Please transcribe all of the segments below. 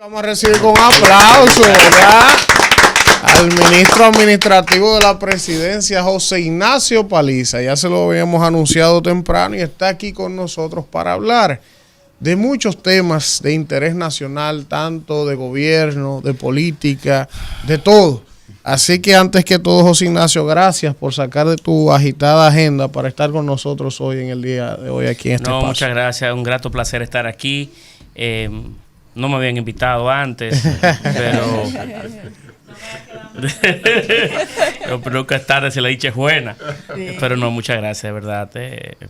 Vamos a recibir con aplausos, ¿verdad?, al ministro administrativo de la presidencia, José Ignacio Paliza. Ya se lo habíamos anunciado temprano y está aquí con nosotros para hablar de muchos temas de interés nacional, tanto de gobierno, de política, de todo. Así que antes que todo, José Ignacio, gracias por sacar de tu agitada agenda para estar con nosotros hoy en el día de hoy aquí en este espacio. Muchas gracias, un grato placer estar aquí. No me habían invitado antes, pero nunca es tarde si la dicha es buena. Sí. Pero no, muchas gracias, de verdad.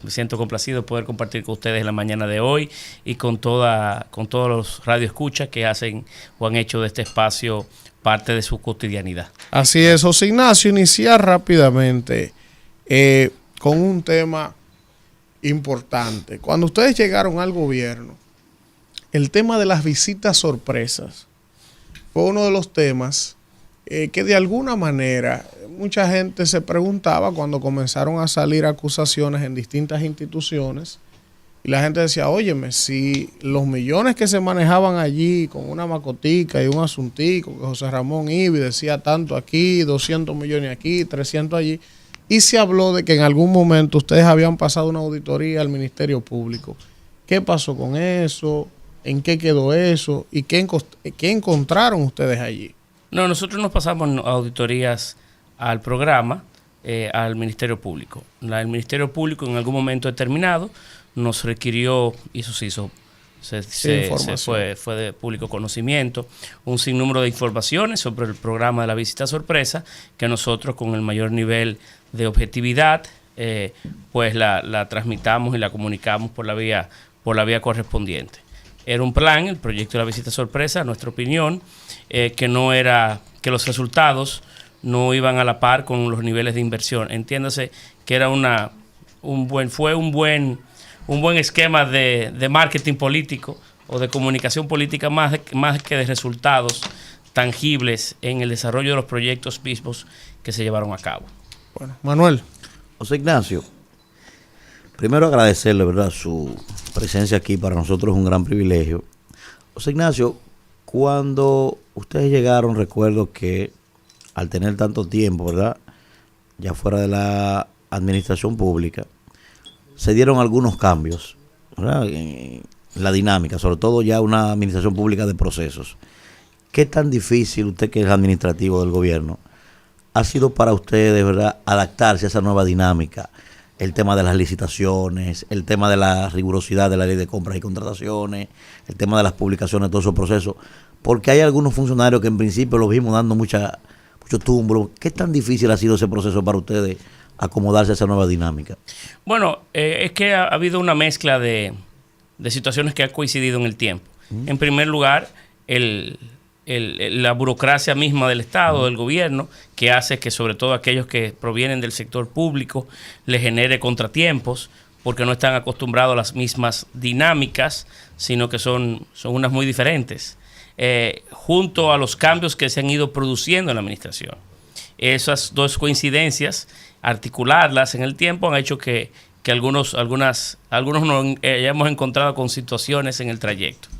Me siento complacido de poder compartir con ustedes en la mañana de hoy y con todos los radioescuchas que hacen o han hecho de este espacio parte de su cotidianidad. Así es, José Ignacio, iniciar rápidamente con un tema importante. Cuando ustedes llegaron al gobierno, el tema de las visitas sorpresas fue uno de los temas que de alguna manera mucha gente se preguntaba cuando comenzaron a salir acusaciones en distintas instituciones y la gente decía, óyeme, si los millones que se manejaban allí con una macotica y un asuntico, que José Ramón Ibi decía tanto aquí, 200 millones aquí, 300 allí, y se habló de que en algún momento ustedes habían pasado una auditoría al Ministerio Público. ¿Qué pasó con eso? ¿En qué quedó eso? ¿Y qué encontraron ustedes allí? No, nosotros nos pasamos auditorías al programa, al Ministerio Público. El Ministerio Público en algún momento determinado nos requirió, y eso se hizo, fue de público conocimiento, un sinnúmero de informaciones sobre el programa de la visita sorpresa, que nosotros con el mayor nivel de objetividad, pues la transmitamos y la comunicamos por la vía correspondiente. Era un plan, el proyecto de la visita sorpresa, a nuestra opinión, que los resultados no iban a la par con los niveles de inversión. Entiéndase que era un buen esquema de marketing político o de comunicación política más que de resultados tangibles en el desarrollo de los proyectos mismos que se llevaron a cabo. Bueno, Manuel. José Ignacio, primero agradecerle, ¿verdad?, su presencia aquí. Para nosotros es un gran privilegio. José Ignacio, cuando ustedes llegaron, recuerdo que al tener tanto tiempo, ¿verdad?, ya fuera de la administración pública, se dieron algunos cambios, ¿verdad?, en la dinámica, sobre todo ya una administración pública de procesos. ¿Qué tan difícil, usted que es administrativo del gobierno, ha sido para ustedes, ¿verdad?, adaptarse a esa nueva dinámica? El tema de las licitaciones, el tema de la rigurosidad de la ley de compras y contrataciones, el tema de las publicaciones, todos esos procesos, porque hay algunos funcionarios que en principio los vimos dando mucho tumbo. ¿Qué tan difícil ha sido ese proceso para ustedes acomodarse a esa nueva dinámica? Bueno, es que ha habido una mezcla de situaciones que han coincidido en el tiempo. En primer lugar, la burocracia misma del Estado, del gobierno, que hace que sobre todo aquellos que provienen del sector público les genere contratiempos porque no están acostumbrados a las mismas dinámicas, sino que son unas muy diferentes, junto a los cambios que se han ido produciendo en la administración. Esas dos coincidencias, articularlas en el tiempo, han hecho que algunos nos hayamos encontrado con situaciones en el trayecto.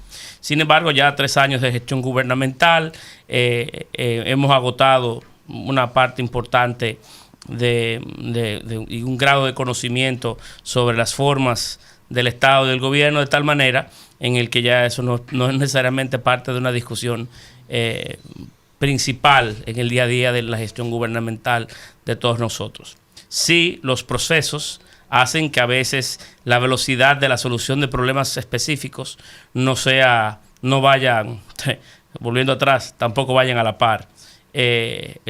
Sin embargo, ya 3 años de gestión gubernamental, hemos agotado una parte importante y un grado de conocimiento sobre las formas del Estado y del gobierno, de tal manera en el que ya eso no es necesariamente parte de una discusión principal en el día a día de la gestión gubernamental de todos nosotros. Sí, los procesos hacen que a veces la velocidad de la solución de problemas específicos no vayan, volviendo atrás, tampoco vayan a la par. Le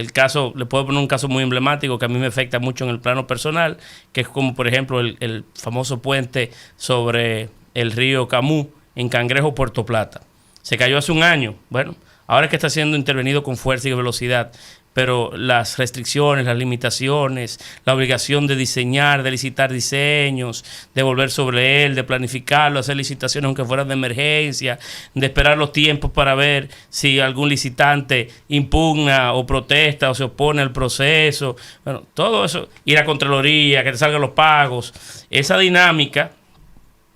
puedo poner un caso muy emblemático que a mí me afecta mucho en el plano personal, que es como por ejemplo el famoso puente sobre el río Camus en Cangrejo, Puerto Plata. Se cayó hace un año. Bueno, ahora es que está siendo intervenido con fuerza y velocidad, pero las restricciones, las limitaciones, la obligación de diseñar, de licitar diseños, de volver sobre él, de planificarlo, hacer licitaciones aunque fueran de emergencia, de esperar los tiempos para ver si algún licitante impugna o protesta o se opone al proceso. Bueno, todo eso, ir a Contraloría, que te salgan los pagos, esa dinámica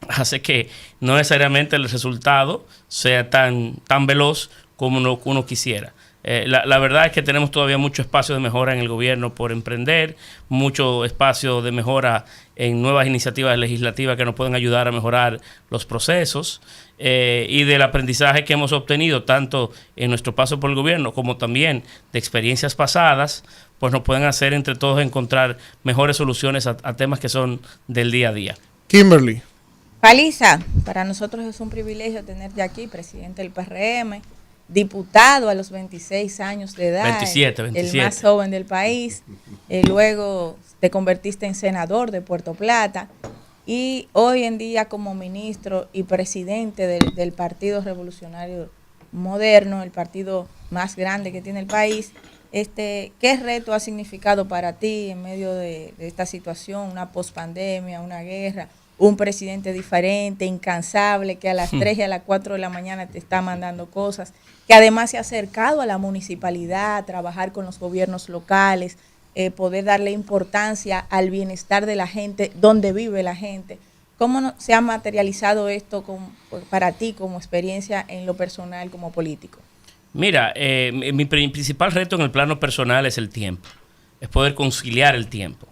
hace que no necesariamente el resultado sea tan veloz como uno quisiera. La verdad es que tenemos todavía mucho espacio de mejora en el gobierno por emprender, mucho espacio de mejora en nuevas iniciativas legislativas que nos pueden ayudar a mejorar los procesos, y del aprendizaje que hemos obtenido tanto en nuestro paso por el gobierno como también de experiencias pasadas, pues nos pueden hacer entre todos encontrar mejores soluciones a temas que son del día a día. Kimberly. Paliza, para nosotros es un privilegio tenerte aquí, presidente del PRM, diputado a los 26 años de edad, 27. el más joven del país. Luego te convertiste en senador de Puerto Plata y hoy en día como ministro y presidente del Partido Revolucionario Moderno, el partido más grande que tiene el país. ¿Qué reto ha significado para ti en medio de esta situación, una pospandemia, una guerra? Un presidente diferente, incansable, que a las 3 y a las 4 de la mañana te está mandando cosas, que además se ha acercado a la municipalidad, a trabajar con los gobiernos locales, poder darle importancia al bienestar de la gente, donde vive la gente. ¿Cómo se ha materializado esto para ti como experiencia en lo personal como político? Mira, mi principal reto en el plano personal es el tiempo, es poder conciliar el tiempo.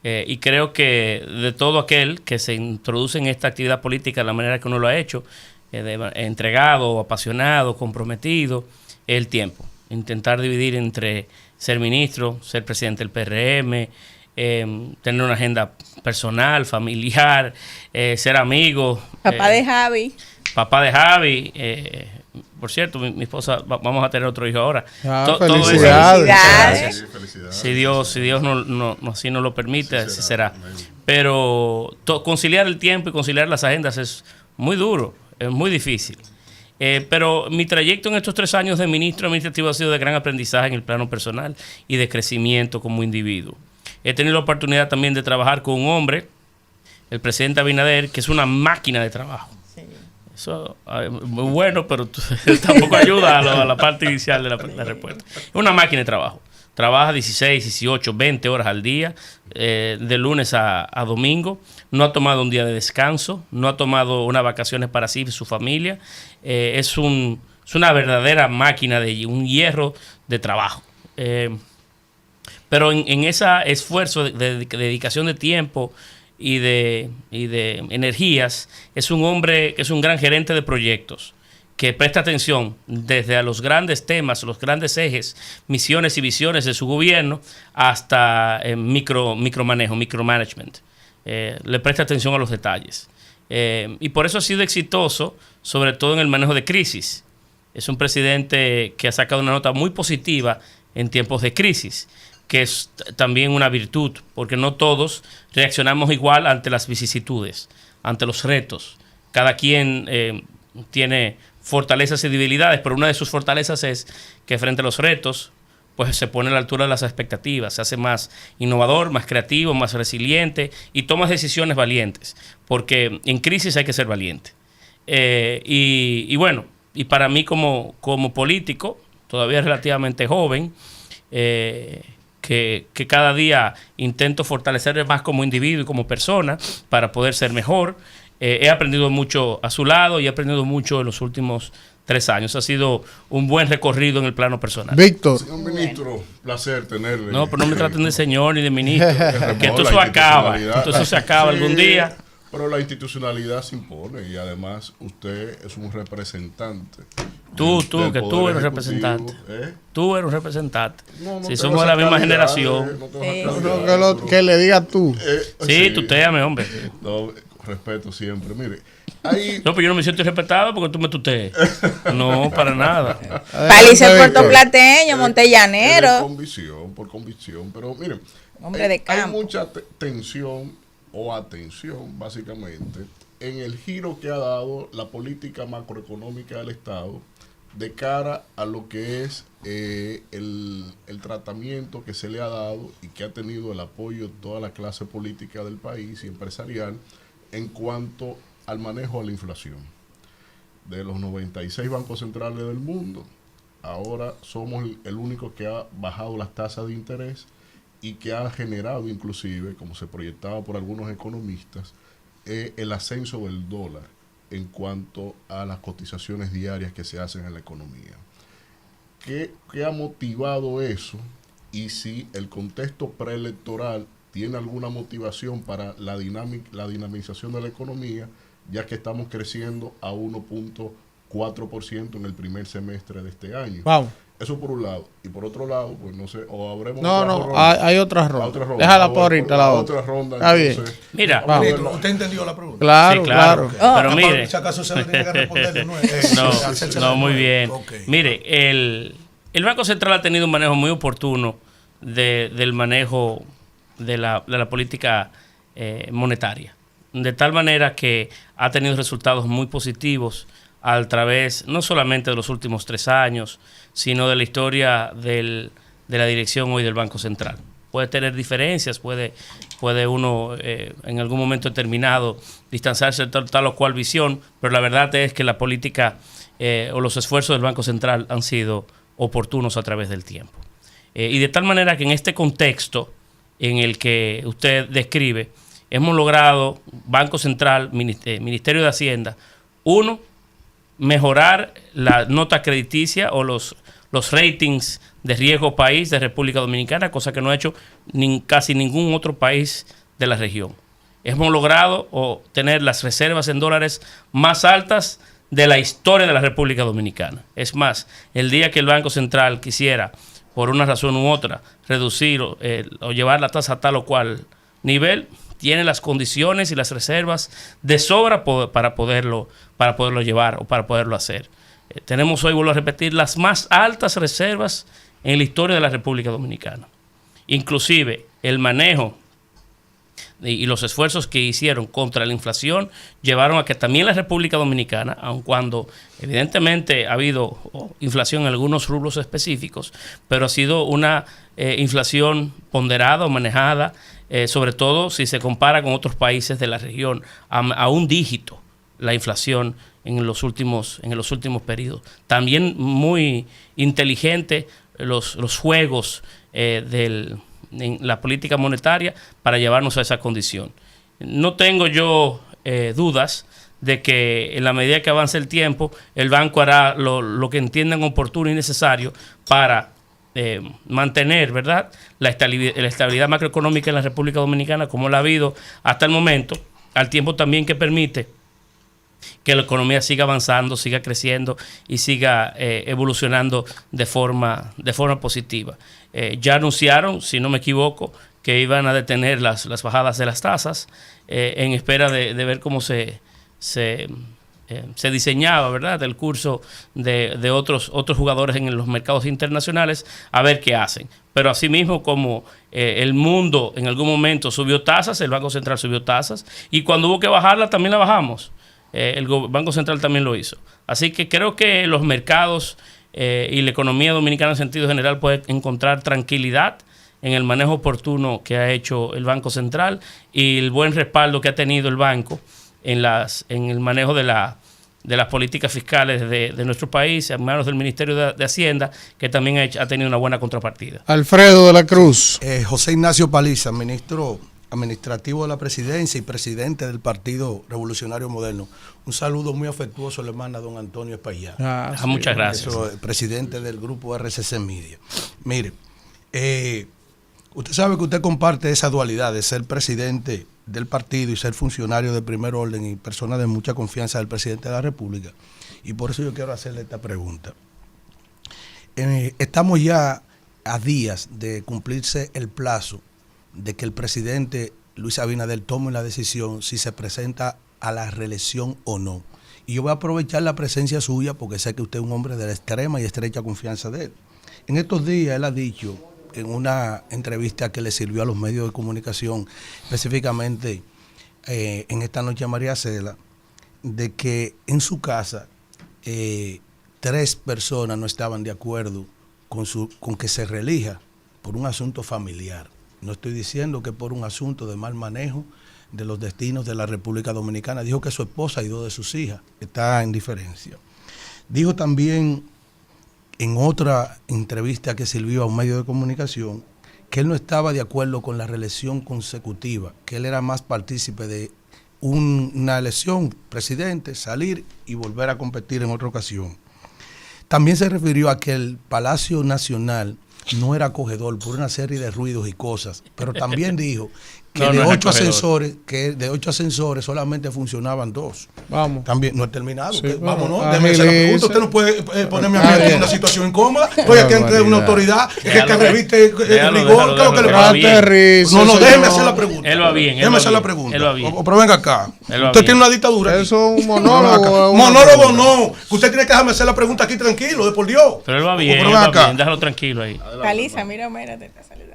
Y creo que de todo aquel que se introduce en esta actividad política de la manera que uno lo ha hecho, entregado, apasionado, comprometido, el tiempo. Intentar dividir entre ser ministro, ser presidente del PRM, tener una agenda personal, familiar, ser amigo. Papá de Javi. Papá de Javi. Por cierto, mi esposa, vamos a tener otro hijo ahora. Felicidades. Felicidades. Si Dios no así nos lo permite, así será. Pero conciliar el tiempo y conciliar las agendas es muy duro, es muy difícil. Pero mi trayecto en estos 3 años de ministro administrativo ha sido de gran aprendizaje en el plano personal y de crecimiento como individuo. He tenido la oportunidad también de trabajar con un hombre, el presidente Abinader, que es una máquina de trabajo. Eso es muy bueno, pero tampoco ayuda a la parte inicial de la respuesta. Es una máquina de trabajo. Trabaja 16, 18, 20 horas al día, de lunes a domingo. No ha tomado un día de descanso, no ha tomado unas vacaciones para sí y su familia. Es una verdadera máquina, un hierro de trabajo. Pero en ese esfuerzo de dedicación de tiempo y de energías, es un hombre que es un gran gerente de proyectos, que presta atención desde a los grandes temas, los grandes ejes, misiones y visiones de su gobierno, hasta micromanagement. Le presta atención a los detalles. Y por eso ha sido exitoso, sobre todo en el manejo de crisis. Es un presidente que ha sacado una nota muy positiva en tiempos de crisis, que es también una virtud, porque no todos reaccionamos igual ante las vicisitudes, ante los retos. Cada quien tiene fortalezas y debilidades, pero una de sus fortalezas es que frente a los retos, pues se pone a la altura de las expectativas, se hace más innovador, más creativo, más resiliente y toma decisiones valientes, porque en crisis hay que ser valiente. Y bueno, y para mí como político, todavía relativamente joven, que cada día intento fortalecerme más como individuo y como persona para poder ser mejor. He aprendido mucho a su lado y he aprendido mucho en los últimos 3 años. Ha sido un buen recorrido en el plano personal. Víctor. Señor ministro, placer tenerle. No, pero no me traten de señor ni de ministro, que esto se acaba. Esto se acaba algún día. Pero la institucionalidad se impone y además usted es un representante. Tú eres un representante. Tú eres un representante. Si somos de la misma generación. Que le digas tú. Sí, tutéame, hombre. No, respeto siempre. Mire, no, pero yo no me siento respetado porque tú me tutees. No, para nada. Paliza puertoplateño, montellanero. Por convicción. Pero miren, hombre de campo. Hay mucha tensión o atención, básicamente, en el giro que ha dado la política macroeconómica del Estado de cara a lo que es el tratamiento que se le ha dado y que ha tenido el apoyo de toda la clase política del país y empresarial en cuanto al manejo de la inflación. De los 96 bancos centrales del mundo, ahora somos el único que ha bajado las tasas de interés y que ha generado inclusive, como se proyectaba por algunos economistas, el ascenso del dólar en cuanto a las cotizaciones diarias que se hacen en la economía. ¿Qué ha motivado eso? Y si el contexto preelectoral tiene alguna motivación para la dinamización de la economía, ya que estamos creciendo a 1.4% en el primer semestre de este año. Vamos. Eso por un lado. Y por otro lado, pues no sé, o habremos... Hay otra ronda. Déjala por ahorita la otra. Ronda. Está bien. Mira, Ministro, ¿usted entendió la pregunta? Claro, sí, claro. claro. Pero mire, Si acaso se le tiene que responder de nuevo. no, muy bien. Okay. Mire, el Banco Central ha tenido un manejo muy oportuno del manejo de la política monetaria. De tal manera que ha tenido resultados muy positivos a través no solamente de los últimos 3 años, sino de la historia de la dirección hoy del Banco Central. Puede tener diferencias, puede uno en algún momento determinado distanciarse de tal o cual visión, pero la verdad es que la política o los esfuerzos del Banco Central han sido oportunos a través del tiempo. Y de tal manera que en este contexto en el que usted describe, hemos logrado, Banco Central, Ministerio de Hacienda, uno, mejorar la nota crediticia o los ratings de riesgo país de República Dominicana, cosa que no ha hecho casi ningún otro país de la región. Hemos logrado tener las reservas en dólares más altas de la historia de la República Dominicana. Es más, el día que el Banco Central quisiera, por una razón u otra, reducir o llevar la tasa a tal o cual nivel, tiene las condiciones y las reservas de sobra para poderlo llevar o para poderlo hacer. Tenemos hoy, vuelvo a repetir, las más altas reservas en la historia de la República Dominicana. Inclusive el manejo y los esfuerzos que hicieron contra la inflación llevaron a que también la República Dominicana, aun cuando evidentemente ha habido inflación en algunos rubros específicos, pero ha sido una inflación ponderada o manejada, sobre todo si se compara con otros países de la región, a un dígito la inflación en los últimos periodos. También muy inteligente los juegos en la política monetaria para llevarnos a esa condición. No tengo yo dudas de que en la medida que avance el tiempo, el banco hará lo que entiendan oportuno y necesario para mantener, ¿verdad?, la estabilidad macroeconómica en la República Dominicana como la ha habido hasta el momento, al tiempo también que permite que la economía siga avanzando, siga creciendo y siga evolucionando de forma positiva. Ya anunciaron, si no me equivoco, que iban a detener las bajadas de las tasas en espera de ver cómo se diseñaba, ¿verdad?, el curso de otros jugadores en los mercados internacionales, a ver qué hacen. Pero asimismo, como el mundo en algún momento subió tasas, el Banco Central subió tasas, y cuando hubo que bajarla también la bajamos. El Banco Central también lo hizo. Así que creo que los mercados y la economía dominicana en sentido general puede encontrar tranquilidad en el manejo oportuno que ha hecho el Banco Central y el buen respaldo que ha tenido el banco en el manejo de las políticas fiscales de nuestro país, en manos del Ministerio de Hacienda, que también ha tenido una buena contrapartida. Alfredo de la Cruz. José Ignacio Paliza, ministro administrativo de la presidencia y presidente del Partido Revolucionario Moderno. Un saludo muy afectuoso le manda a don Antonio Espaillá. Muchas gracias. Presidente del grupo RCC Media. Mire, usted sabe que usted comparte esa dualidad de ser presidente del partido y ser funcionario de primer orden y persona de mucha confianza del presidente de la República. Y por eso yo quiero hacerle esta pregunta. Estamos ya a días de cumplirse el plazo de que el presidente Luis Abinader tome la decisión si se presenta a la reelección o no. Y yo voy a aprovechar la presencia suya porque sé que usted es un hombre de la extrema y estrecha confianza de él. En estos días él ha dicho, en una entrevista que le sirvió a los medios de comunicación, específicamente en esta noche a María Cela, de que en su casa 3 personas no estaban de acuerdo con que se reelija por un asunto familiar. No estoy diciendo que por un asunto de mal manejo de los destinos de la República Dominicana. Dijo que su esposa y 2 de sus hijas están en diferencia. Dijo también en otra entrevista que sirvió a un medio de comunicación que él no estaba de acuerdo con la reelección consecutiva, que él era más partícipe de una elección, presidente, salir y volver a competir en otra ocasión. También se refirió a que el Palacio Nacional no era acogedor por una serie de ruidos y cosas, pero también dijo que de 8 ascensores solamente funcionaban 2. Vamos. También no he terminado. Sí, Vámonos, bueno, déjeme hacer la pregunta. Usted no puede ponerme a mí en una situación incómoda. Estoy aquí ante una autoridad que reviste el rigor. ¿Qué es lo que le pasa? No, déjeme hacer la pregunta. Él va bien. Déjeme hacer la pregunta. Él va bien. Pero venga acá. Él va Usted bien. tiene una dictadura. Eso aquí. es un monólogo. Monólogo no. Usted tiene que dejarme hacer la pregunta aquí tranquilo, de por Dios. Pero él va bien, Pero él ven va acá. bien. Déjalo tranquilo ahí. Caliza, mira, te está saludando.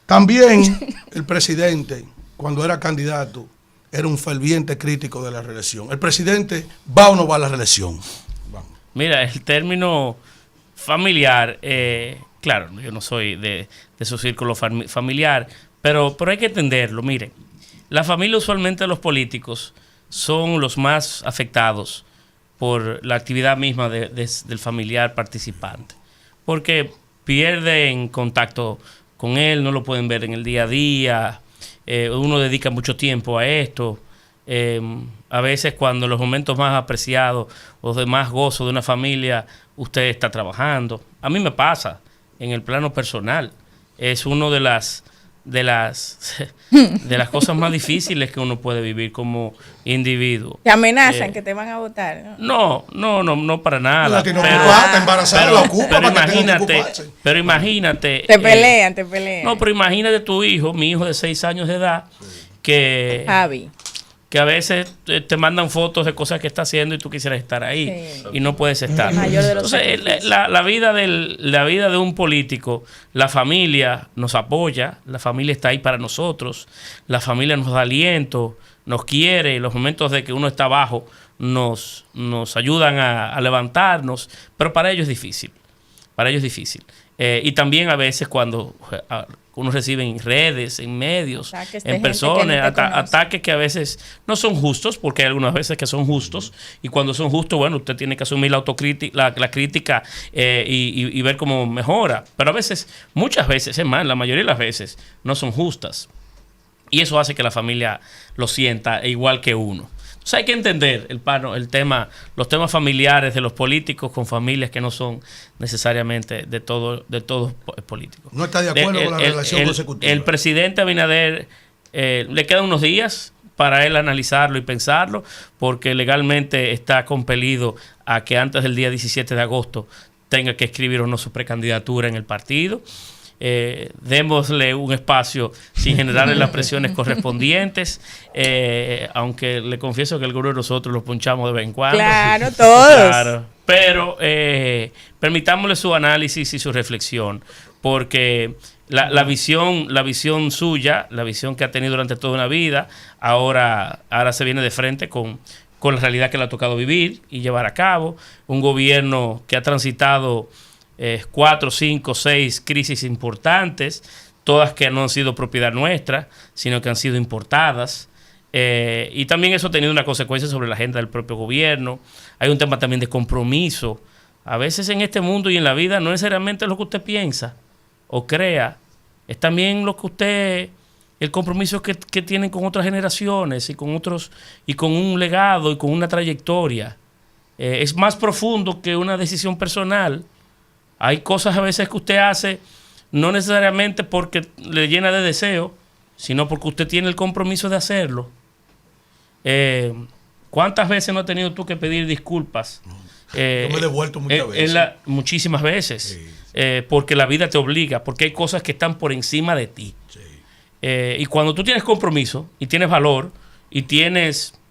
También el presidente, cuando era candidato, era un ferviente crítico de la reelección. ¿El presidente va o no va a la reelección? Vamos. Mira, el término familiar, claro, yo no soy de su círculo familiar, pero hay que entenderlo. Mire, la familia usualmente de los políticos son los más afectados por la actividad misma del familiar participante, porque pierden contacto con él, no lo pueden ver en el día a día, uno dedica mucho tiempo a esto. A veces cuando en los momentos más apreciados o de más gozo de una familia, usted está trabajando. A mí me pasa en el plano personal. Es una de las cosas más difíciles que uno puede vivir como individuo. Te amenazan que te van a votar, ¿no? No para nada. La que no ocupa, está embarazada, la ocupa pero para que tenga que ocuparse. Pero imagínate. Te pelean. No, pero imagínate tu hijo, mi hijo de 6 años de edad, que Javi. que a veces te mandan fotos de cosas que está haciendo y tú quisieras estar ahí, Sí. y no puedes estar. El mayor de los Entonces, sacrificios. la vida de un político, la familia nos apoya, la familia está ahí para nosotros, la familia nos da aliento, nos quiere, los momentos de que uno está abajo nos ayudan a levantarnos, pero para ellos es difícil. Para ellos es difícil. Y también a veces cuando uno recibe en redes, en medios, Ataques de en gente personas, que ni te conoce. ataques que a veces no son justos, porque hay algunas veces que son justos, y cuando son justos, bueno, usted tiene que asumir la autocrítica, la crítica y ver cómo mejora. Pero a veces, muchas veces, es más, la mayoría de las veces, no son justas. Y eso hace que la familia lo sienta igual que uno. Entonces hay que entender los temas familiares de los políticos con familias que no son necesariamente de todos políticos. No está de acuerdo con la relación consecutiva. El presidente Abinader le quedan unos días para él analizarlo y pensarlo, porque legalmente está compelido a que antes del día 17 de agosto tenga que escribir o no su precandidatura en el partido. Démosle un espacio sin generarle las presiones correspondientes, aunque le confieso que algunos de nosotros los punchamos de vez en cuando. Claro, todos. Claro, pero permitámosle su análisis y su reflexión, porque la visión suya, la visión que ha tenido durante toda una vida, ahora se viene de frente con la realidad que le ha tocado vivir y llevar a cabo. Un gobierno que ha transitado 4, 5, 6 crisis importantes, todas que no han sido propiedad nuestra, sino que han sido importadas. Y también eso ha tenido una consecuencia sobre la agenda del propio gobierno. Hay un tema también de compromiso. A veces en este mundo y en la vida no necesariamente es lo que usted piensa o crea, es también lo que el compromiso que tienen con otras generaciones y con otros, y con un legado y con una trayectoria. Es más profundo que una decisión personal. Hay cosas a veces que usted hace no necesariamente porque le llena de deseo, sino porque usted tiene el compromiso de hacerlo. ¿Cuántas veces no has tenido tú que pedir disculpas? Yo me he devuelto muchas veces. Muchísimas veces. Sí. Porque la vida te obliga, porque hay cosas que están por encima de ti. Sí. Y cuando tú tienes compromiso y tienes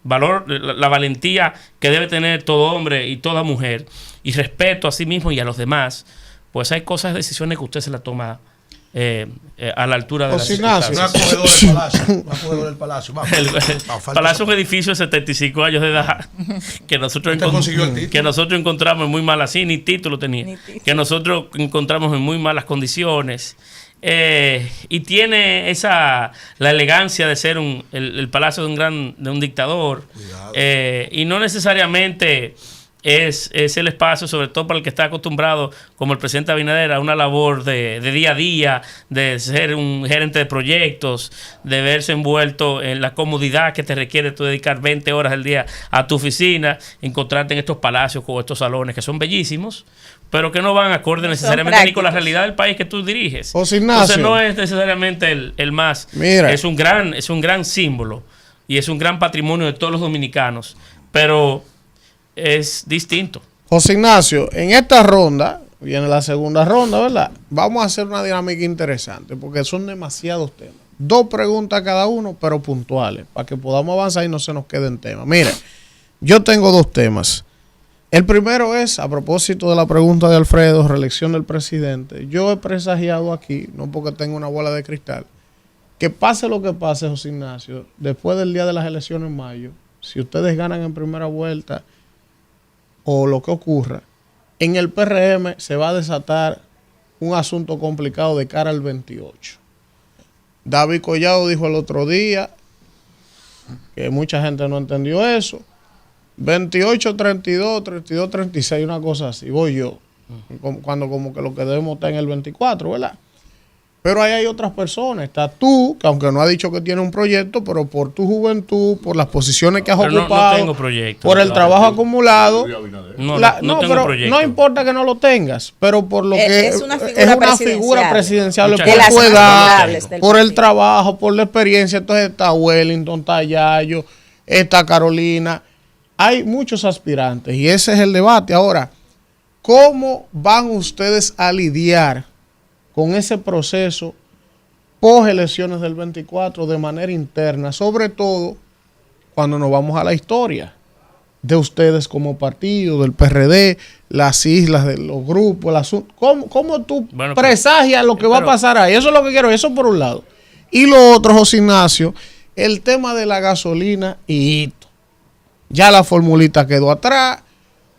valor, la valentía que debe tener todo hombre y toda mujer, y respeto a sí mismo y a los demás, pues hay decisiones que usted se la toma a la altura de las circunstancias. Un acogedor del palacio. El Palacio es un edificio de 75 años de edad que nosotros encontramos en muy malas, ni título tenía, que nosotros encontramos en muy malas condiciones. Y tiene la elegancia de ser el palacio de un dictador, y no necesariamente es el espacio, sobre todo para el que está acostumbrado, como el presidente Abinader, a una labor de día a día, de ser un gerente de proyectos, de verse envuelto en la comodidad que te requiere tú dedicar 20 horas al día a tu oficina, encontrarte en estos palacios o estos salones que son bellísimos, pero que no van acorde necesariamente ni con la realidad del país que tú diriges. José Ignacio. Entonces no es necesariamente el más. Mira. Es un gran símbolo y es un gran patrimonio de todos los dominicanos, pero es distinto. José Ignacio, en esta ronda, viene la segunda ronda, ¿verdad? Vamos a hacer una dinámica interesante porque son demasiados temas. 2 preguntas cada uno, pero puntuales, para que podamos avanzar y no se nos queden temas. Mire, yo tengo 2 temas. El primero es, a propósito de la pregunta de Alfredo, reelección del presidente. Yo he presagiado aquí, no porque tenga una bola de cristal, que pase lo que pase, José Ignacio, después del día de las elecciones en mayo, si ustedes ganan en primera vuelta o lo que ocurra, en el PRM se va a desatar un asunto complicado de cara al 28. David Collado dijo el otro día que mucha gente no entendió eso. 28, 32, 32, 36, una cosa así. Voy yo. Cuando como que lo que debemos estar en el 24, ¿verdad? Pero ahí hay otras personas. Está tú, que aunque no ha dicho que tiene un proyecto, pero por tu juventud, por las posiciones que has ocupado, no tengo proyecto, por el trabajo acumulado. No tengo proyecto. No importa que no lo tengas, pero por lo que es una figura presidencial Muchas por gracias. tu edad, del por el partido. trabajo, por la experiencia. Entonces está Wellington, está Yayo, está Carolina. Hay muchos aspirantes y ese es el debate. Ahora, ¿cómo van ustedes a lidiar con ese proceso post elecciones del 24 de manera interna, sobre todo cuando nos vamos a la historia de ustedes como partido, del PRD, las islas, de los grupos, el asunto? ¿Cómo tú presagias lo que va a pasar ahí? Eso es lo que quiero, eso por un lado. Y lo otro, José Ignacio, el tema de la gasolina y ya la formulita quedó atrás,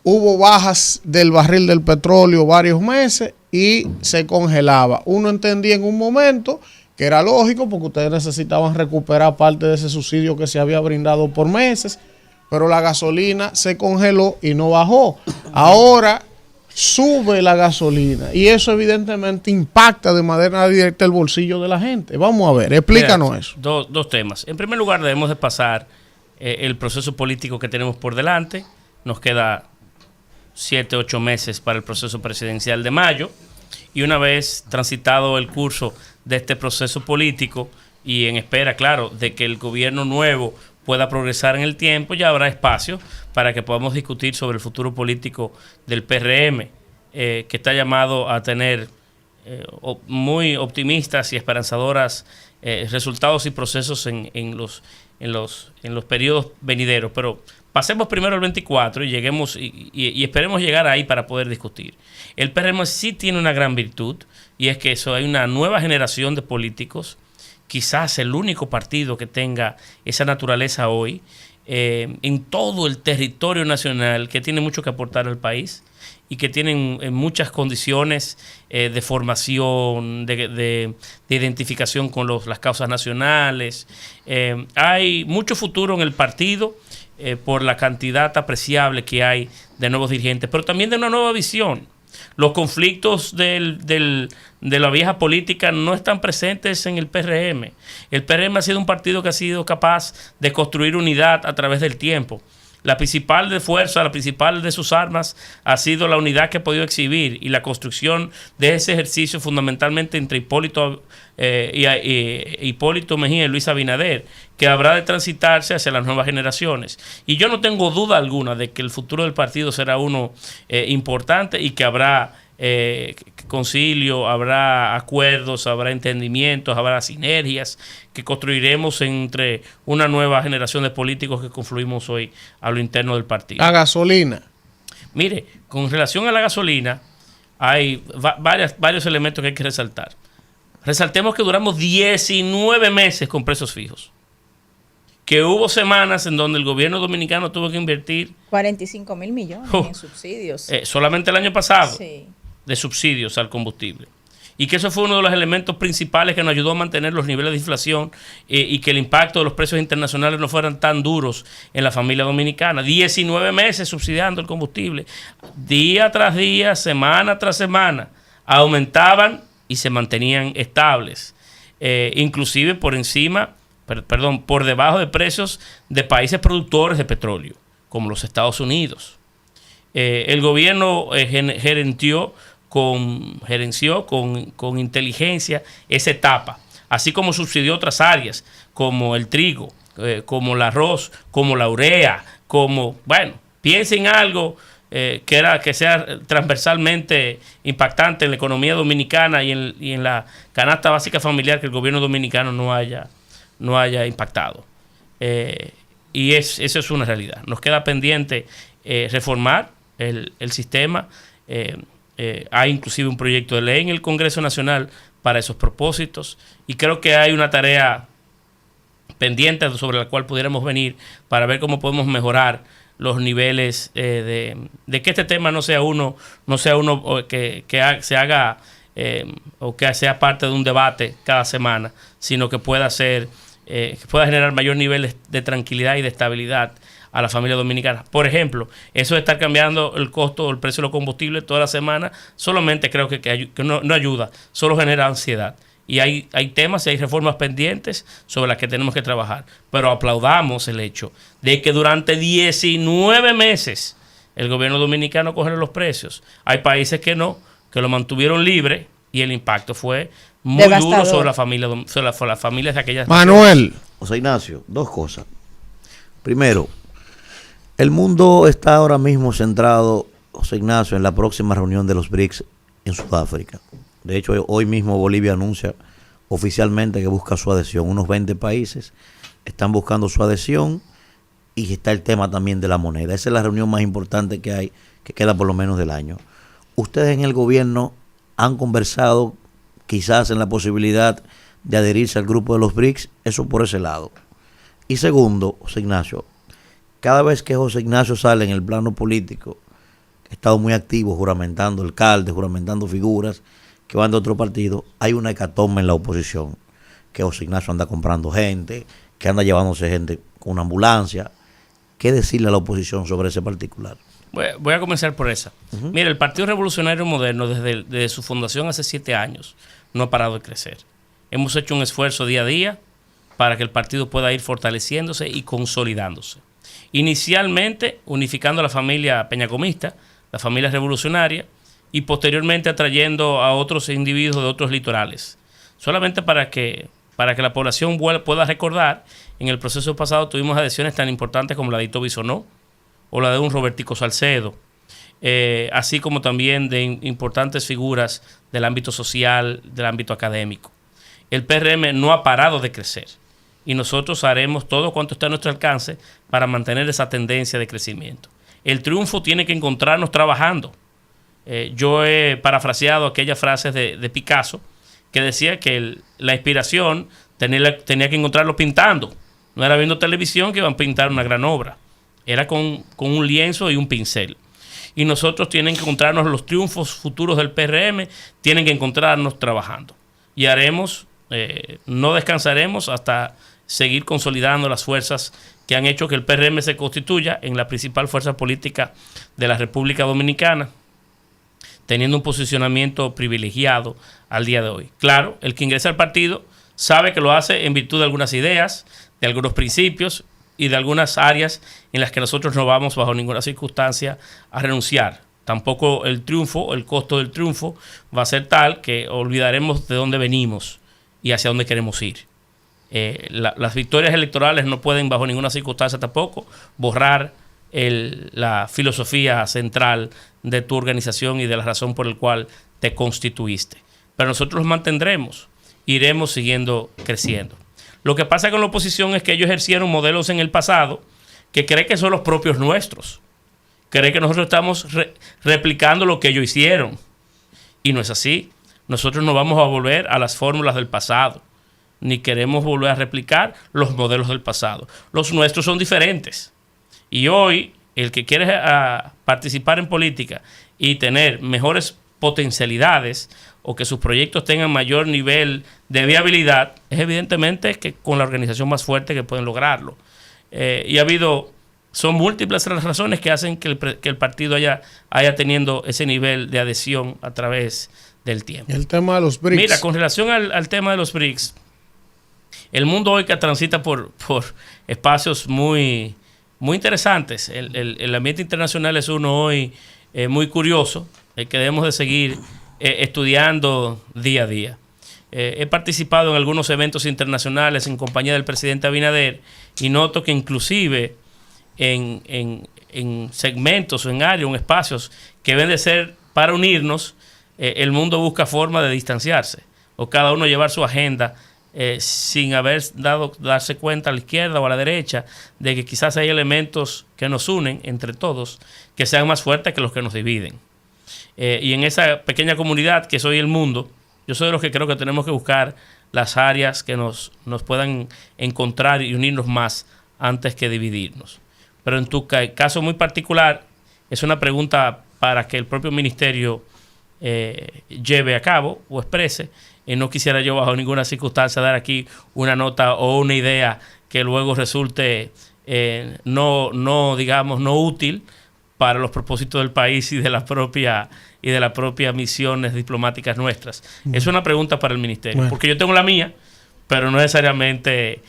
hubo bajas del barril del petróleo varios meses y se congelaba. Uno entendía en un momento que era lógico porque ustedes necesitaban recuperar parte de ese subsidio que se había brindado por meses, pero la gasolina se congeló y no bajó. Ahora sube la gasolina y eso evidentemente impacta de manera directa el bolsillo de la gente. Vamos a ver, explícanos. Mira, eso. Dos temas. En primer lugar, debemos de pasar el proceso político que tenemos por delante. Nos queda 7, 8 meses para el proceso presidencial de mayo, y una vez transitado el curso de este proceso político y en espera, claro, de que el gobierno nuevo pueda progresar en el tiempo, ya habrá espacio para que podamos discutir sobre el futuro político del PRM, que está llamado a tener muy optimistas y esperanzadoras resultados y procesos en los periodos venideros. Pero pasemos primero el 24 y lleguemos y esperemos llegar ahí para poder discutir. El PRM sí tiene una gran virtud, y es que hay una nueva generación de políticos, quizás el único partido que tenga esa naturaleza hoy, en todo el territorio nacional, que tiene mucho que aportar al país y que tienen muchas condiciones de formación, de identificación con las causas nacionales. Hay mucho futuro en el partido por la cantidad apreciable que hay de nuevos dirigentes, pero también de una nueva visión. Los conflictos de la vieja política no están presentes en el PRM. El PRM ha sido un partido que ha sido capaz de construir unidad a través del tiempo. La principal de fuerza, la principal de sus armas ha sido la unidad que ha podido exhibir y la construcción de ese ejercicio fundamentalmente entre Hipólito Mejía y Luis Abinader, que habrá de transitarse hacia las nuevas generaciones. Y yo no tengo duda alguna de que el futuro del partido será uno importante y que habrá concilio, habrá acuerdos, habrá entendimientos, habrá sinergias que construiremos entre una nueva generación de políticos que confluimos hoy a lo interno del partido. La gasolina. Mire, con relación a la gasolina, hay varios elementos que hay que resaltar. Resaltemos que duramos 19 meses con precios fijos. Que hubo semanas en donde el gobierno dominicano tuvo que invertir 45 mil millones en subsidios. Solamente el año pasado. Sí. De subsidios al combustible. y que eso fue uno de los elementos principales que nos ayudó a mantener los niveles de inflación y que el impacto de los precios internacionales no fueran tan duros en la familia dominicana. 19 meses subsidiando el combustible, día tras día, semana tras semana, aumentaban y se mantenían estables, inclusive por debajo de precios de países productores de petróleo, como los Estados Unidos. El gobierno gerenció con inteligencia esa etapa, así como subsidió otras áreas, como el trigo, como el arroz, como la urea, piensen en algo que sea transversalmente impactante en la economía dominicana y en la canasta básica familiar que el gobierno dominicano no haya impactado. Y eso es una realidad. Nos queda pendiente reformar el sistema. Hay inclusive un proyecto de ley en el Congreso Nacional para esos propósitos, y creo que hay una tarea pendiente sobre la cual pudiéramos venir para ver cómo podemos mejorar los niveles de que este tema no sea uno que se haga o que sea parte de un debate cada semana, sino que pueda generar mayor nivel de tranquilidad y de estabilidad a la familia dominicana. Por ejemplo, eso de estar cambiando el costo o el precio de los combustibles toda la semana, solamente creo que no ayuda, solo genera ansiedad. Y hay temas y hay reformas pendientes sobre las que tenemos que trabajar. Pero aplaudamos el hecho de que durante 19 meses el gobierno dominicano coge los precios. Hay países que lo mantuvieron libre, y el impacto fue muy duro sobre las familias de aquellas. Manuel. José Ignacio, dos cosas. Primero, el mundo está ahora mismo centrado, José Ignacio, en la próxima reunión de los BRICS en Sudáfrica. De hecho, hoy mismo Bolivia anuncia oficialmente que busca su adhesión. Unos 20 países están buscando su adhesión, y está el tema también de la moneda. Esa es la reunión más importante que hay, que queda por lo menos del año. ¿Ustedes en el gobierno han conversado quizás en la posibilidad de adherirse al grupo de los BRICS? Eso por ese lado. Y segundo, José Ignacio, cada vez que José Ignacio sale en el plano político, ha estado muy activo juramentando alcaldes, juramentando figuras que van de otro partido, hay una hecatombe en la oposición, que José Ignacio anda comprando gente, que anda llevándose gente con una ambulancia. ¿Qué decirle a la oposición sobre ese particular? Voy a comenzar por esa. Mira, el Partido Revolucionario Moderno, desde su fundación hace 7 años, no ha parado de crecer. Hemos hecho un esfuerzo día a día para que el partido pueda ir fortaleciéndose y consolidándose. Inicialmente unificando a la familia peñacomista, la familia revolucionaria, y posteriormente atrayendo a otros individuos de otros litorales. Solamente para que la población pueda recordar, en el proceso pasado tuvimos adhesiones tan importantes como la de Ito Bisonó o la de un Robertico Salcedo, así como también de importantes figuras del ámbito social, del ámbito académico. El PRM no ha parado de crecer, y nosotros haremos todo cuanto está a nuestro alcance para mantener esa tendencia de crecimiento. El triunfo tiene que encontrarnos trabajando. Yo he parafraseado aquellas frases de Picasso, que decía que la inspiración tenía que encontrarlo pintando. No era viendo televisión que iban a pintar una gran obra. Era con un lienzo y un pincel. Y nosotros tienen que encontrarnos los triunfos futuros del PRM, tienen que encontrarnos trabajando. Y no descansaremos hasta seguir consolidando las fuerzas que han hecho que el PRM se constituya en la principal fuerza política de la República Dominicana, teniendo un posicionamiento privilegiado al día de hoy. Claro, el que ingresa al partido sabe que lo hace en virtud de algunas ideas, de algunos principios y de algunas áreas en las que nosotros no vamos bajo ninguna circunstancia a renunciar. Tampoco el costo del triunfo va a ser tal que olvidaremos de dónde venimos y hacia dónde queremos ir. Las victorias electorales no pueden bajo ninguna circunstancia tampoco borrar la filosofía central de tu organización y de la razón por la cual te constituiste. Pero nosotros los mantendremos, iremos siguiendo creciendo. Lo que pasa con la oposición es que ellos ejercieron modelos en el pasado que creen que son los propios nuestros. Creen que nosotros estamos replicando lo que ellos hicieron. Y no es así. Nosotros no vamos a volver a las fórmulas del pasado, ni queremos volver a replicar los modelos del pasado. Los nuestros son diferentes. Y hoy, el que quiere participar en política y tener mejores potencialidades o que sus proyectos tengan mayor nivel de viabilidad, es evidentemente que con la organización más fuerte que pueden lograrlo. Y son múltiples las razones que hacen que el partido haya teniendo ese nivel de adhesión a través del tiempo. El tema de los BRICS. Mira, con relación al tema de los BRICS, el mundo hoy que transita por espacios muy, muy interesantes. El ambiente internacional es uno hoy muy curioso, que debemos de seguir estudiando día a día. He participado en algunos eventos internacionales en compañía del presidente Abinader y noto que inclusive en segmentos o en áreas, en espacios que deben de ser para unirnos, el mundo busca forma de distanciarse o cada uno llevar su agenda sin darse cuenta a la izquierda o a la derecha de que quizás hay elementos que nos unen entre todos que sean más fuertes que los que nos dividen. Y en esa pequeña comunidad que es hoy el mundo, yo soy de los que creo que tenemos que buscar las áreas que nos puedan encontrar y unirnos más antes que dividirnos. Pero en tu caso muy particular, es una pregunta para que el propio ministerio lleve a cabo o exprese. No quisiera yo bajo ninguna circunstancia dar aquí una nota o una idea que luego resulte no útil para los propósitos del país y de las propias misiones diplomáticas nuestras. Es una pregunta para el ministerio, porque yo tengo la mía, pero no necesariamente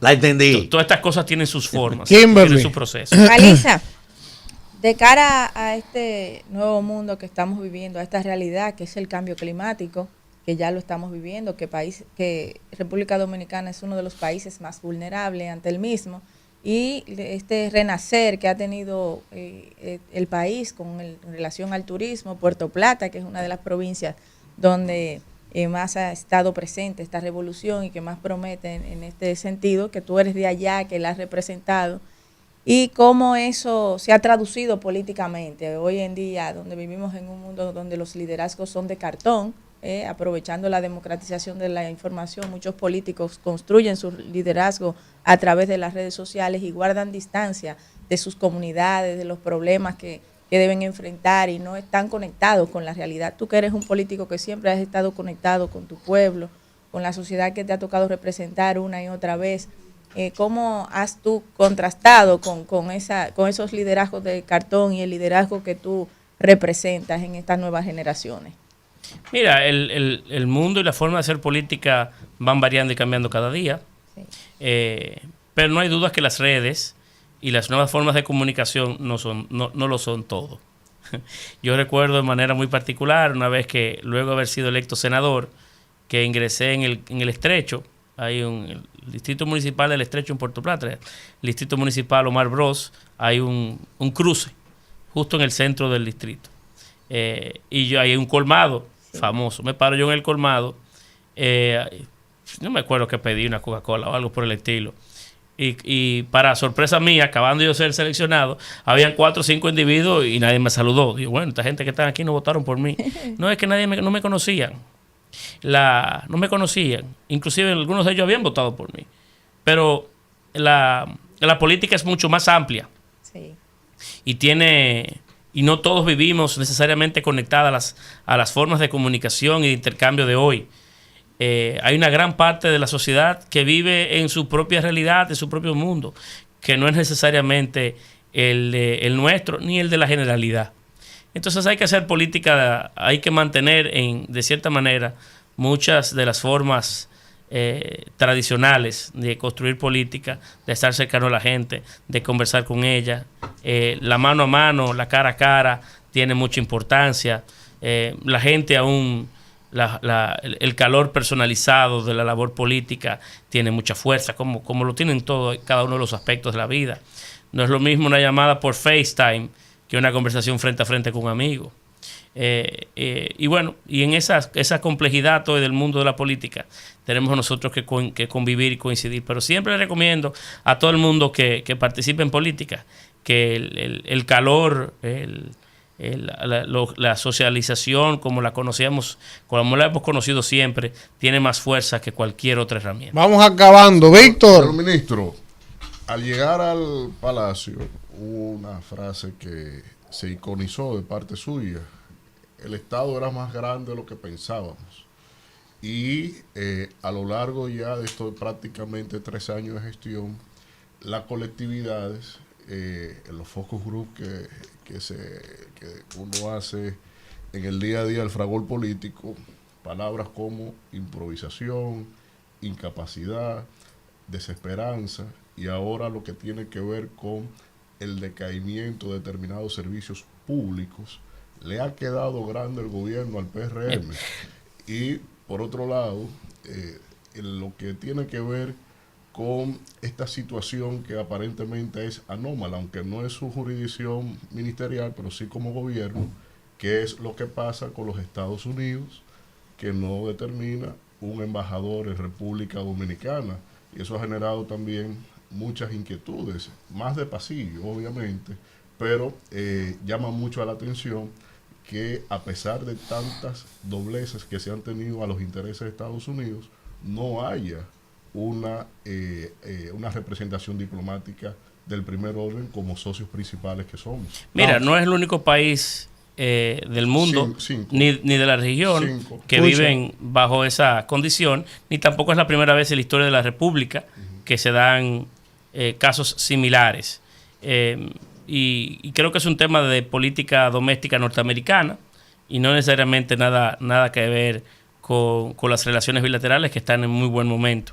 la entendí. Todas estas cosas tienen sus formas, Kimberly. tienen su proceso. Alisa, de cara a este nuevo mundo que estamos viviendo, a esta realidad que es el cambio climático, que ya lo estamos viviendo, que República Dominicana es uno de los países más vulnerables ante el mismo, y este renacer que ha tenido el país en relación al turismo, Puerto Plata, que es una de las provincias donde más ha estado presente esta revolución y que más promete en este sentido, que tú eres de allá, que la has representado, y cómo eso se ha traducido políticamente. Hoy en día, donde vivimos en un mundo donde los liderazgos son de cartón, aprovechando la democratización de la información, muchos políticos construyen su liderazgo a través de las redes sociales y guardan distancia de sus comunidades, de los problemas que deben enfrentar y no están conectados con la realidad. Tú que eres un político que siempre has estado conectado con tu pueblo, con la sociedad que te ha tocado representar una y otra vez, ¿cómo has tú contrastado con esos liderazgos de cartón y el liderazgo que tú representas en estas nuevas generaciones? Mira, el mundo y la forma de hacer política van variando y cambiando cada día, sí. Pero no hay duda que las redes y las nuevas formas de comunicación no lo son todo. Yo recuerdo de manera muy particular una vez que luego de haber sido electo senador, que ingresé en el Estrecho, hay el Distrito Municipal del Estrecho en Puerto Plata, el Distrito Municipal Omar Bros, hay un cruce justo en el centro del distrito. Y hay un colmado famoso. Me paro yo en el colmado, no me acuerdo que pedí, una Coca-Cola o algo por el estilo. Y para sorpresa mía, acabando yo de ser seleccionado, habían 4 o 5 individuos y nadie me saludó. Digo, bueno, esta gente que están aquí no votaron por mí. No, es que no me conocían. No me conocían. Inclusive algunos de ellos habían votado por mí. Pero la política es mucho más amplia. Sí. Y no todos vivimos necesariamente conectadas a las formas de comunicación y de intercambio de hoy. Hay una gran parte de la sociedad que vive en su propia realidad, en su propio mundo, que no es necesariamente el nuestro ni el de la generalidad. Entonces hay que hacer política, hay que mantener de cierta manera muchas de las formas tradicionales de construir política, de estar cercano a la gente, de conversar con ella. La mano a mano, la cara a cara tiene mucha importancia. La gente aún, el calor personalizado de la labor política tiene mucha fuerza, como lo tienen cada uno de los aspectos de la vida. No es lo mismo una llamada por FaceTime que una conversación frente a frente con un amigo. Y bueno, y en esa complejidad hoy del mundo de la política tenemos nosotros que convivir y coincidir, pero siempre le recomiendo a todo el mundo que participe en política, que el calor, la socialización como la conocíamos, como la hemos conocido siempre, tiene más fuerza que cualquier otra herramienta. Vamos acabando, Víctor. Señor ministro, al llegar al palacio hubo una frase que se iconizó de parte suya, el Estado era más grande de lo que pensábamos. Y a lo largo ya de estos prácticamente 3 años de gestión, las colectividades, los focus group que uno hace en el día a día, el fragor político, palabras como improvisación, incapacidad, desesperanza, y ahora lo que tiene que ver con el decaimiento de determinados servicios públicos, le ha quedado grande el gobierno al PRM. Y por otro lado, en lo que tiene que ver con esta situación que aparentemente es anómala, aunque no es su jurisdicción ministerial, pero sí como gobierno, que es lo que pasa con los Estados Unidos, que no determina un embajador en República Dominicana. Y eso ha generado también muchas inquietudes, más de pasillo, obviamente, pero llama mucho la atención que a pesar de tantas dobleces que se han tenido a los intereses de Estados Unidos, no haya una representación diplomática del primer orden como socios principales que somos. Mira, no es el único país del mundo, ni de la región, que viven bajo esa condición, ni tampoco es la primera vez en la historia de la República que se dan casos similares. Y creo que es un tema de política doméstica norteamericana y no necesariamente nada que ver con las relaciones bilaterales, que están en muy buen momento.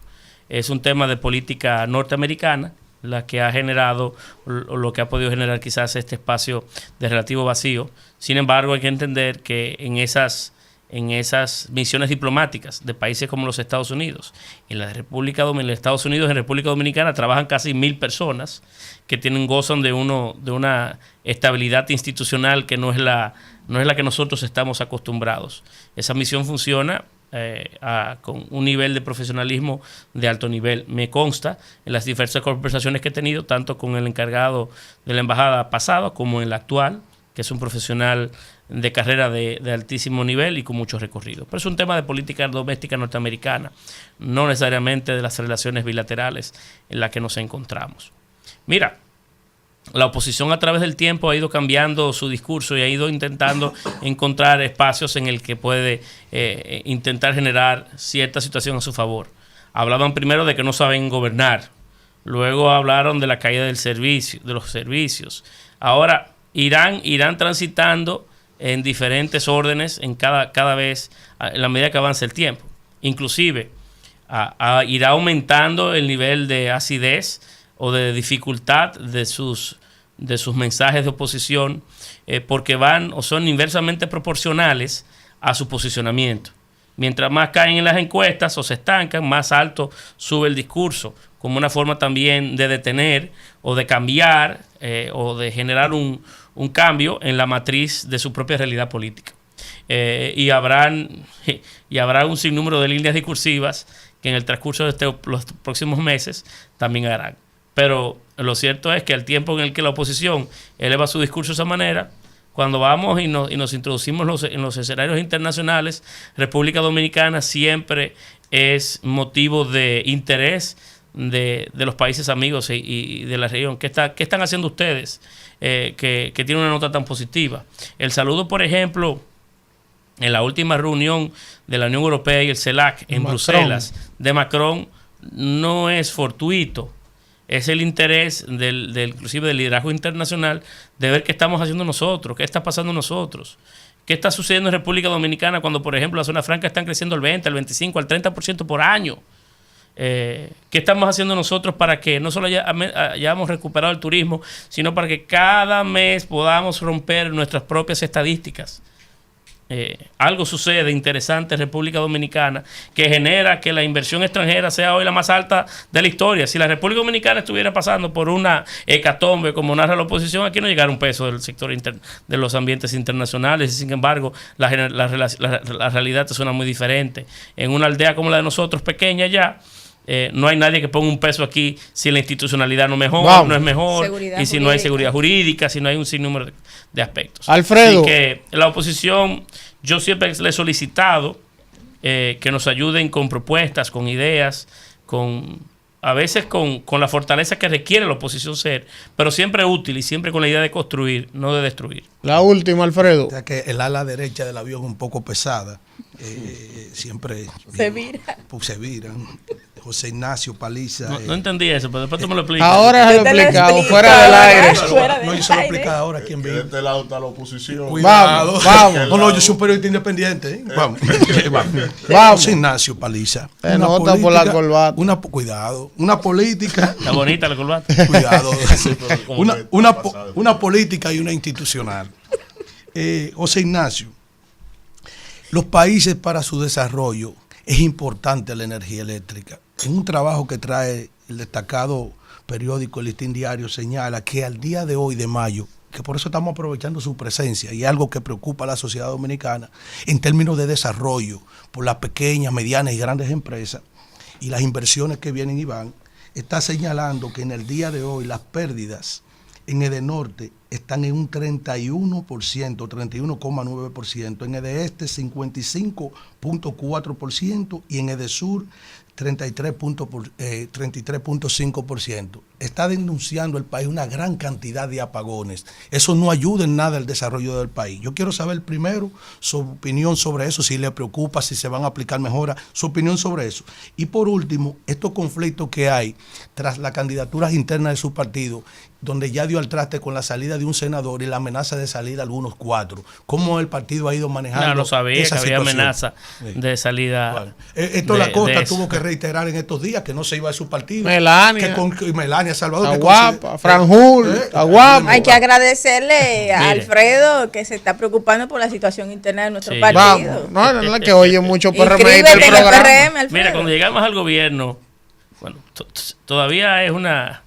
Es un tema de política norteamericana la que ha generado, o lo que ha podido generar quizás este espacio de relativo vacío. Sin embargo, hay que entender que en esas misiones diplomáticas de países como los Estados Unidos, en los Estados Unidos, en República Dominicana, trabajan casi 1,000 personas que gozan de una estabilidad institucional que no es la que nosotros estamos acostumbrados. Esa misión funciona con un nivel de profesionalismo de alto nivel. Me consta en las diversas conversaciones que he tenido, tanto con el encargado de la embajada pasada como en la actual, que es un profesional de carrera de altísimo nivel y con mucho recorrido. Pero es un tema de política doméstica norteamericana, no necesariamente de las relaciones bilaterales en las que nos encontramos. Mira, la oposición a través del tiempo ha ido cambiando su discurso y ha ido intentando encontrar espacios en el que puede intentar generar cierta situación a su favor. Hablaban primero de que no saben gobernar, luego hablaron de la caída de los servicios. Ahora irán transitando en diferentes órdenes en cada vez, en la medida que avance el tiempo. Inclusive irá aumentando el nivel de acidez o de dificultad de sus mensajes de oposición, porque van o son inversamente proporcionales a su posicionamiento. Mientras más caen en las encuestas o se estancan, más alto sube el discurso, como una forma también de detener o de cambiar o de generar un cambio en la matriz de su propia realidad política. Y habrá un sinnúmero de líneas discursivas que en el transcurso de los próximos meses también harán. Pero lo cierto es que al tiempo en el que la oposición eleva su discurso de esa manera, cuando vamos y nos introducimos en los escenarios internacionales, República Dominicana siempre es motivo de interés de los países amigos y de la región. ¿Qué están haciendo ustedes que tienen una nota tan positiva? El saludo, por ejemplo, en la última reunión de la Unión Europea y el CELAC en Bruselas de Macron no es fortuito. Es el interés inclusive del liderazgo internacional de ver qué estamos haciendo nosotros, qué está pasando nosotros, qué está sucediendo en República Dominicana cuando, por ejemplo, las zonas francas están creciendo al 20, al 25, al 30% por año. ¿Qué estamos haciendo nosotros para que no solo hayamos recuperado el turismo, sino para que cada mes podamos romper nuestras propias estadísticas? Algo sucede interesante en República Dominicana que genera que la inversión extranjera sea hoy la más alta de la historia. Si la República Dominicana estuviera pasando por una hecatombe, como narra la oposición, aquí no llegara un peso del sector de los ambientes internacionales. Y sin embargo, la realidad suena muy diferente. En una aldea como la de nosotros, pequeña ya, no hay nadie que ponga un peso aquí si la institucionalidad no mejora, no es mejor, y si no hay seguridad jurídica, si no hay un sinnúmero de aspectos. Alfredo. Así que la oposición, yo siempre le he solicitado que nos ayuden con propuestas, con ideas, con a veces con la fortaleza que requiere la oposición ser, pero siempre útil y siempre con la idea de construir, no de destruir. La última, Alfredo. O sea que el ala derecha del avión es un poco pesada. Siempre Se vira. Pues se viran. José Ignacio Paliza. No entendí eso, pero después tú me lo explicas. Ahora se lo he Yo te lo explicado, explico. fuera del aire. Fuera del No, yo se lo aire. explico ahora aquí en De vivo. este lado está la oposición. Cuidado. Vamos. No, yo soy un periodista independiente. Vamos. Vamos. José Ignacio Paliza. Se nota por la corbata. Cuidado. Una política. Está bonita la corbata. Cuidado. como una política y una institucional. José Ignacio, los países para su desarrollo es importante la energía eléctrica. En un trabajo que trae el destacado periódico El Listín Diario señala que al día de hoy de mayo, que por eso estamos aprovechando su presencia y algo que preocupa a la sociedad dominicana en términos de desarrollo por las pequeñas, medianas y grandes empresas y las inversiones que vienen y van, está señalando que en el día de hoy las pérdidas en Edenorte están en un 31%, 31,9%, en Edeste 55,4% y en Edesur 33,5%. Está denunciando el país una gran cantidad de apagones. Eso no ayuda en nada al desarrollo del país. Yo quiero saber primero su opinión sobre eso, si le preocupa, si se van a aplicar mejoras, su opinión sobre eso. Y por último, estos conflictos que hay tras las candidaturas internas de su partido, donde ya dio al traste con la salida de un senador y la amenaza de salir algunos 4. ¿Cómo el partido ha ido manejando No, lo sabía, esa que había situación? amenaza de salida. Bueno, esto de- la Costa de eso. tuvo que reiterar en estos días que no se iba de su partido. Melania. Que Melania Salvador. Está que guapa. consider- Franjul. Está guapa. Hay que agradecerle a Mire. Alfredo que se está preocupando por la situación interna de nuestro Sí. partido. Vamos. No, es que oye mucho PRM Inscríbete el en el programa. PRM, Alfredo. Mira, cuando llegamos al gobierno, bueno, todavía es una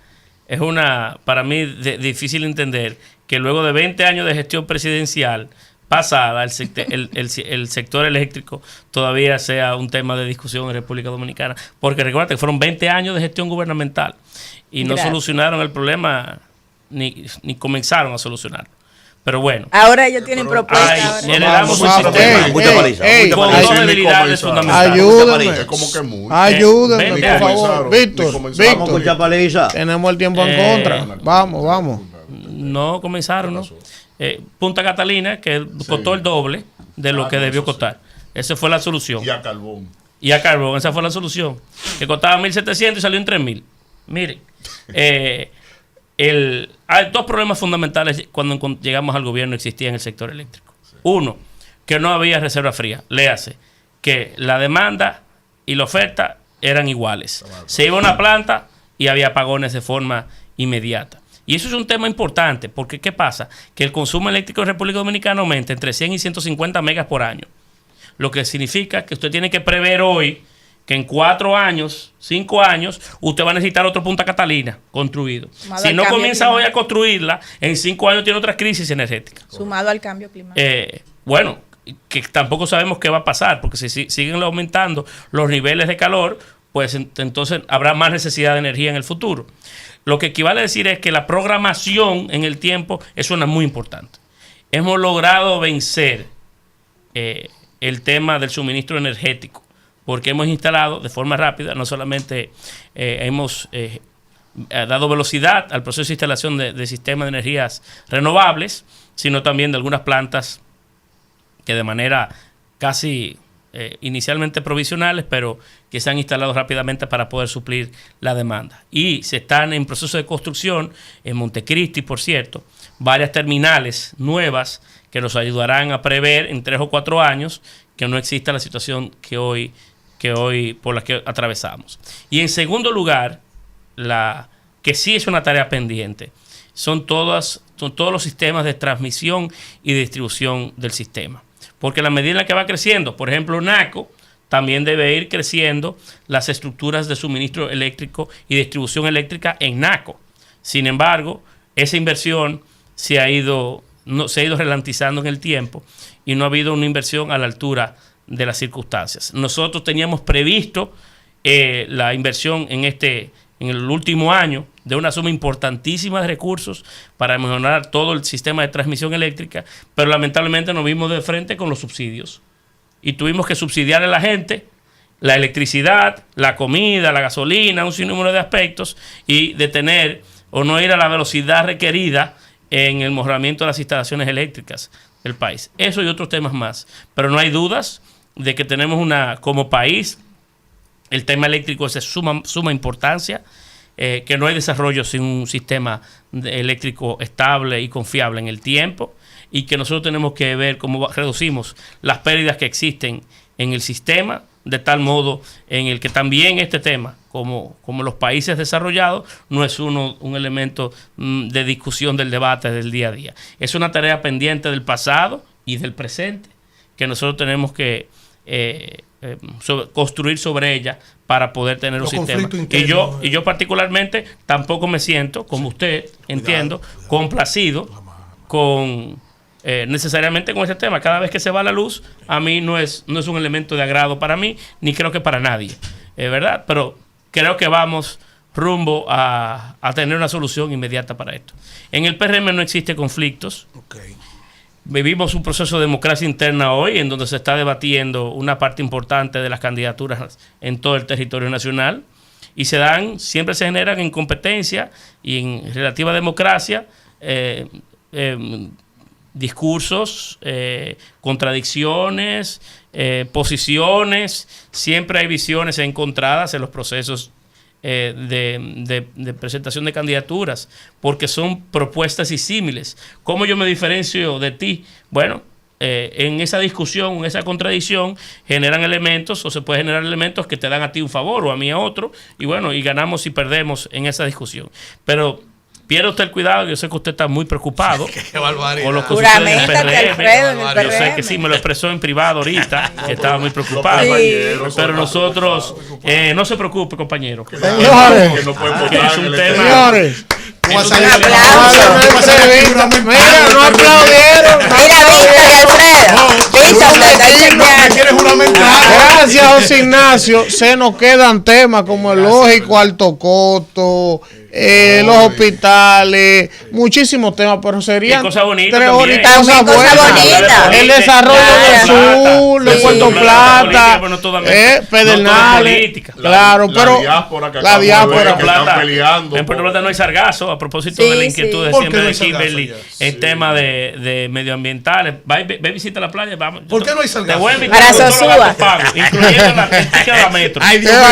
para mí difícil entender que luego de 20 años de gestión presidencial pasada, el sector eléctrico todavía sea un tema de discusión en República Dominicana. Porque recuerda que fueron 20 años de gestión gubernamental y no Gracias. solucionaron el problema ni comenzaron a solucionarlo. Pero bueno, Ahora ellos tienen propuestas. ay, ahora. le damos un Vamos, sistema Mucha paliza, mucha con paliza. dos Ni debilidades comenzaron. fundamentales. Ayúdenme. Es como que muy. Ayúdenme, 20 por favor. comenzaron, Víctor, ni comenzaron. Vamos con Víctor. Chapaliza. Tenemos el tiempo en contra. Vamos. No comenzaron, ¿no? Punta Catalina, que costó el doble de lo que debió costar. Esa fue la solución. Y a Carbón. Y a Carbón, esa fue la solución. Que costaba 1.700 y salió en 3.000. Miren, hay dos problemas fundamentales cuando llegamos al gobierno existía en el sector eléctrico. Uno, que no había reserva fría. Léase, que la demanda y la oferta eran iguales. Se iba a una planta y había apagones de forma inmediata. Y eso es un tema importante, porque ¿qué pasa? Que el consumo eléctrico en República Dominicana aumenta entre 100 y 150 megas por año. Lo que significa que usted tiene que prever hoy que en 4 años, 5 años, usted va a necesitar otro Punta Catalina construido. Sumado Si al no cambio comienza hoy a climático. construirla, en 5 años tiene otra crisis energética. Sumado al cambio climático. Bueno, que tampoco sabemos qué va a pasar, porque si siguen aumentando los niveles de calor, pues entonces habrá más necesidad de energía en el futuro. Lo que equivale a decir es que la programación en el tiempo es una muy importante. Hemos logrado vencer el tema del suministro energético, porque hemos instalado de forma rápida, no solamente hemos dado velocidad al proceso de instalación de sistemas de energías renovables, sino también de algunas plantas que de manera casi inicialmente provisionales, pero que se han instalado rápidamente para poder suplir la demanda. Y se están en proceso de construcción en Montecristi, por cierto, varias terminales nuevas que nos ayudarán a prever en 3 o 4 años que no exista la situación que hoy por la que atravesamos. Y en segundo lugar, que sí es una tarea pendiente, son todos los sistemas de transmisión y distribución del sistema. Porque a la medida en la que va creciendo, por ejemplo, NACO, también debe ir creciendo las estructuras de suministro eléctrico y distribución eléctrica en NACO. Sin embargo, esa inversión se ha ido ralentizando en el tiempo y no ha habido una inversión a la altura de las circunstancias. Nosotros teníamos previsto la inversión en el último año de una suma importantísima de recursos para mejorar todo el sistema de transmisión eléctrica, pero lamentablemente nos vimos de frente con los subsidios y tuvimos que subsidiar a la gente la electricidad, la comida, la gasolina, un sinnúmero de aspectos, y de tener o no ir a la velocidad requerida en el mejoramiento de las instalaciones eléctricas del país. Eso y otros temas más. Pero no hay dudas de que tenemos como país, el tema eléctrico es de suma importancia, que no hay desarrollo sin un sistema eléctrico estable y confiable en el tiempo, y que nosotros tenemos que ver cómo reducimos las pérdidas que existen en el sistema, de tal modo en el que también este tema, como los países desarrollados, no es un elemento de discusión del debate del día a día. Es una tarea pendiente del pasado y del presente, que nosotros tenemos que construir sobre ella para poder tener un sistema. Y yo particularmente tampoco me siento, como usted, entiendo, complacido con necesariamente con ese tema. Cada vez que se va la luz, a mí no es un elemento de agrado para mí, ni creo que para nadie, ¿verdad? Pero creo que vamos rumbo a tener una solución inmediata para esto. En el PRM no existe conflictos. Okay. Vivimos un proceso de democracia interna hoy en donde se está debatiendo una parte importante de las candidaturas en todo el territorio nacional, y siempre se generan en competencia y en relativa democracia discursos, contradicciones, posiciones. Siempre hay visiones encontradas en los procesos de presentación de candidaturas, porque son propuestas disímiles. ¿Cómo yo me diferencio de ti? Bueno, en esa discusión, en esa contradicción, generan elementos, o se puede generar elementos que te dan a ti un favor o a mí a otro, y bueno, y ganamos y perdemos en esa discusión. Pero pierda usted el cuidado, yo sé que usted está muy preocupado con lo que sucede en el PRM. Yo sé que sí, me lo expresó en privado ahorita, que estaba muy preocupado. Sí. Pero nosotros, no se preocupe, compañero. Señores, que es un tema. Señores, un aplauso. Mira, no aplaudieron. Gracias, José Ignacio. Se nos quedan temas como el lógico, Alto Costo, los hospitales, muchísimos temas, pero serían cosas bonitas, 3 horitas, cosas buenas. El desarrollo del sur, de Puerto Plata, Pedernales, claro, pero la diáspora están peleando. En Puerto Plata no hay sargazo, a propósito de la inquietud de siempre de Kimberly en temas de medioambientales. Ve visita la playa, vamos. ¿Por qué no hay sargazo? Para Sosúa, incluyendo la metro. Ay, Dios mío.